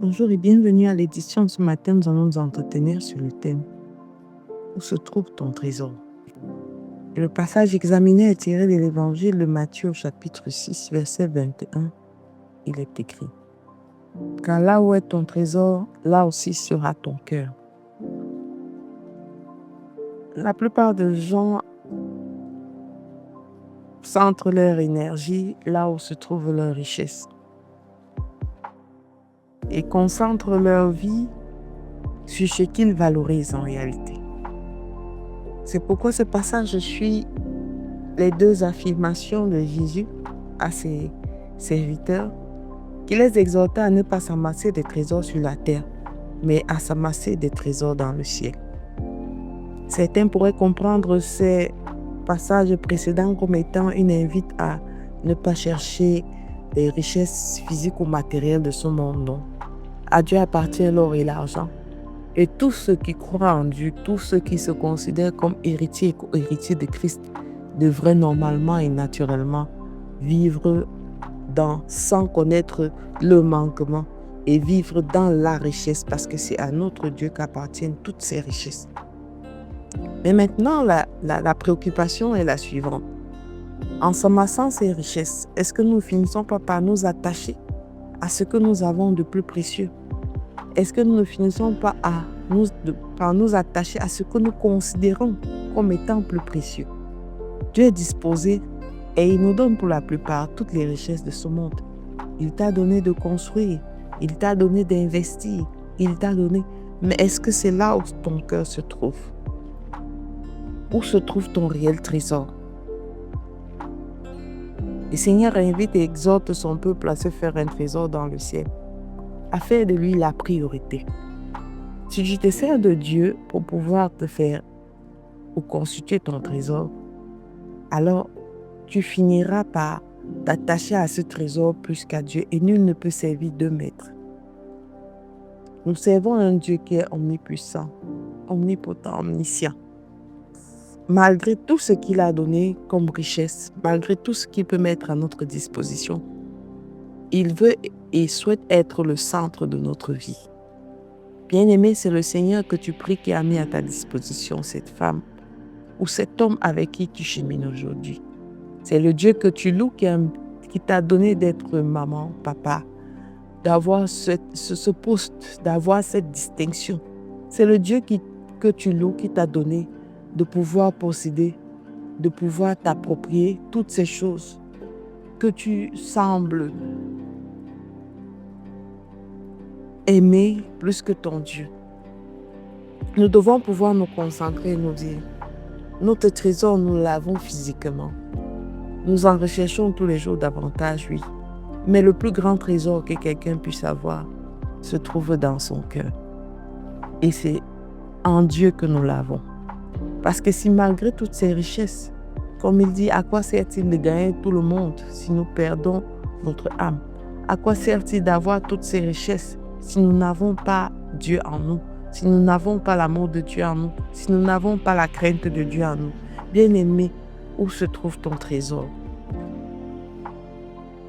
Bonjour et bienvenue à l'édition. Ce matin, nous allons nous entretenir sur le thème « Où se trouve ton trésor ?» Et le passage examiné est tiré de l'évangile de Matthieu au chapitre 6, verset 21. Il est écrit « Car là où est ton trésor, là aussi sera ton cœur. » La plupart des gens centrent leur énergie là où se trouve leur richesse et concentrent leur vie sur ce qu'ils valorisent en réalité. C'est pourquoi ce passage suit les deux affirmations de Jésus à ses serviteurs, qui les exhortait à ne pas s'amasser des trésors sur la terre, mais à s'amasser des trésors dans le ciel. Certains pourraient comprendre ces passages précédents comme étant une invite à ne pas chercher les richesses physiques ou matérielles de ce monde, non. À Dieu appartient l'or et l'argent. Et tous ceux qui croient en Dieu, tous ceux qui se considèrent comme héritiers et co-héritiers de Christ, devraient normalement et naturellement vivre sans connaître le manquement et vivre dans la richesse, parce que c'est à notre Dieu qu'appartiennent toutes ces richesses. Mais maintenant, la préoccupation est la suivante. En s'amassant ces richesses, est-ce que nous ne finissons pas par nous attacher à ce que nous avons de plus précieux? Est-ce que nous ne finissons pas par nous attacher à ce que nous considérons comme étant plus précieux? Dieu est disposé et il nous donne pour la plupart toutes les richesses de ce monde. Il t'a donné de construire, il t'a donné d'investir, il t'a donné. Mais est-ce que c'est là où ton cœur se trouve? Où se trouve ton réel trésor? Le Seigneur invite et exhorte son peuple à se faire un trésor dans le ciel, à faire de lui la priorité. Si tu te sers de Dieu pour pouvoir te faire ou constituer ton trésor, alors tu finiras par t'attacher à ce trésor plus qu'à Dieu, et nul ne peut servir deux maîtres. Nous servons un Dieu qui est omnipuissant, omnipotent, omniscient. Malgré tout ce qu'il a donné comme richesse, malgré tout ce qu'il peut mettre à notre disposition, il veut et souhaite être le centre de notre vie. Bien-aimé, c'est le Seigneur que tu pries qui a mis à ta disposition cette femme ou cet homme avec qui tu chemines aujourd'hui. C'est le Dieu que tu loues qui t'a donné d'être maman, papa, d'avoir ce poste, d'avoir cette distinction. C'est le Dieu que tu loues qui t'a donné de pouvoir posséder, de pouvoir t'approprier toutes ces choses que tu sembles aimer plus que ton Dieu. Nous devons pouvoir nous concentrer et nous dire, notre trésor, nous l'avons physiquement. Nous en recherchons tous les jours davantage, oui. Mais le plus grand trésor que quelqu'un puisse avoir se trouve dans son cœur. Et c'est en Dieu que nous l'avons. Parce que si malgré toutes ces richesses, comme il dit, à quoi sert-il de gagner tout le monde si nous perdons notre âme? À quoi sert-il d'avoir toutes ces richesses si nous n'avons pas Dieu en nous, si nous n'avons pas l'amour de Dieu en nous, si nous n'avons pas la crainte de Dieu en nous? Bien-aimé, où se trouve ton trésor?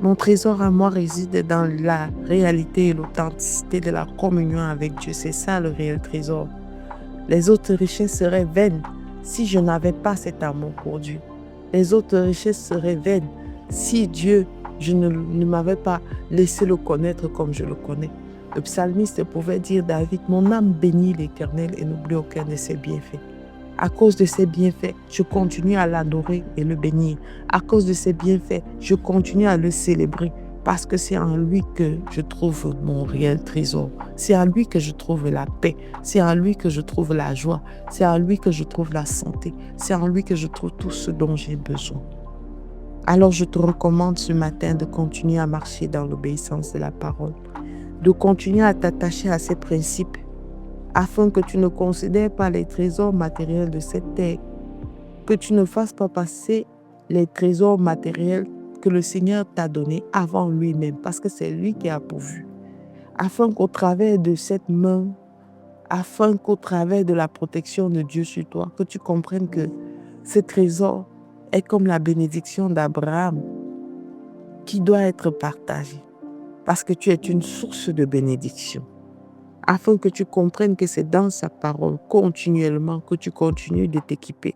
Mon trésor à moi réside dans la réalité et l'authenticité de la communion avec Dieu. C'est ça le réel trésor. Les autres richesses seraient vaines si je n'avais pas cet amour pour Dieu. Les autres richesses seraient vaines si Dieu, je ne m'avais pas laissé le connaître comme je le connais. Le psalmiste pouvait dire, David, mon âme bénit l'Éternel et n'oublie aucun de ses bienfaits. À cause de ses bienfaits, je continue à l'adorer et le bénir. À cause de ses bienfaits, je continue à le célébrer parce que c'est en lui que je trouve mon réel trésor. C'est en lui que je trouve la paix. C'est en lui que je trouve la joie. C'est en lui que je trouve la santé. C'est en lui que je trouve tout ce dont j'ai besoin. Alors je te recommande ce matin de continuer à marcher dans l'obéissance de la parole, de continuer à t'attacher à ces principes, afin que tu ne considères pas les trésors matériels de cette terre, que tu ne fasses pas passer les trésors matériels que le Seigneur t'a donnés avant lui-même, parce que c'est lui qui a pourvu, afin qu'au travers de cette main, afin qu'au travers de la protection de Dieu sur toi, que tu comprennes que ce trésor est comme la bénédiction d'Abraham qui doit être partagée. parce que tu es une source de bénédiction. Afin que tu comprennes que c'est dans sa parole continuellement que tu continues de t'équiper.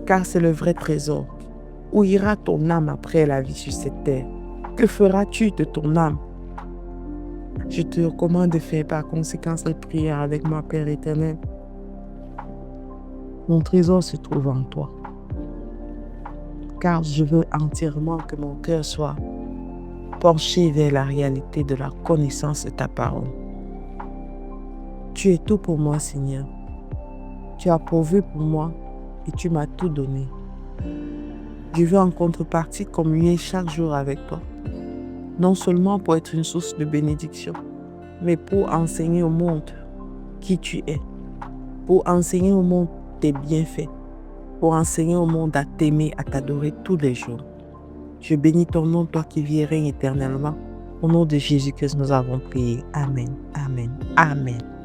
Car c'est le vrai trésor. Où ira ton âme après la vie sur cette terre? Que feras-tu de ton âme? Je te recommande de faire par conséquent cette prière avec moi, Père éternel. Mon trésor se trouve en toi. Car je veux entièrement que mon cœur soit penché vers la réalité de la connaissance de ta parole. Tu es tout pour moi, Seigneur. Tu as pourvu pour moi et tu m'as tout donné. Je veux en contrepartie communier chaque jour avec toi. Non seulement pour être une source de bénédiction, mais pour enseigner au monde qui tu es. Pour enseigner au monde tes bienfaits. Pour enseigner au monde à t'aimer, à t'adorer tous les jours. Je bénis ton nom, toi qui vis et règnes éternellement. Au nom de Jésus que nous avons prié. Amen, amen, amen.